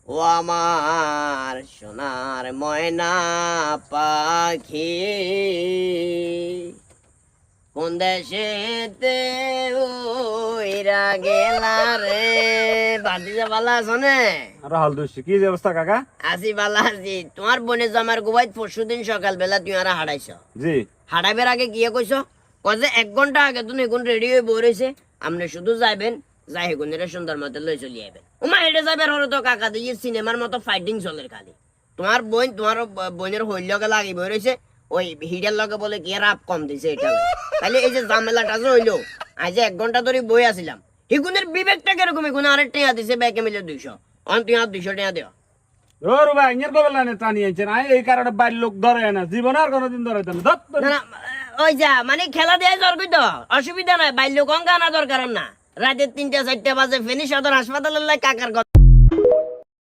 ও আমার সোনার ময়না পাখি কোন দেশেতে উইরা গেলা রে। বাদিজা বালা আছনে? রাহুল দোষী কি যে অবস্থা কাকা? আসি বালা আছি। তোমার বোনের জামার গোবাইত পরশুদিন সকালবেলা তুই আর হারাইছ। জি হারাইবার আগে গিয়ে কইছ যে 1 ঘন্টা আগে তুমি এখন রেডি হয়ে বই রয়েছে, আপনি শুধু যাইবেন, যাই হেগুনের সুন্দর মতো লই চলে যাবেন। ওমা এটা যাইবার হলো তো কাকা দিয়ে সিনেমার মতো ফাইটিং চলে খালি। তোমার বোন তোমার বোনের হইল লগে লাগি বই রয়েছে, ওই হিডের লগে বলে কি রাপ কম দিছে এটা তাহলে এই যে ঝামেলাটা যে হইলো, আজ 1 ঘন্টা ধরে বই আসিলাম, হিগুনের বিবেকটা কিরকম? এগুলো আরেক টাকা দিছে ব্যাকে মিলে 200, অন তুই আর 200 টাকা দেওয়া। ওর ভাই ইঞ্জার কবে লাইনে টানি আনছেন? এই কারণে বাইরের লোক ধরে না, জীবনে আর কোনোদিন ধরে না। না না, ওই যা মানে খেলা দেয় দরকার তো অসুবিধা নাই, বাইল্য কঙ্কা আনা দরকার না। রাতের 3টা 4টা বাজে ফেনী সদর হাসপাতালের কাকার কথা।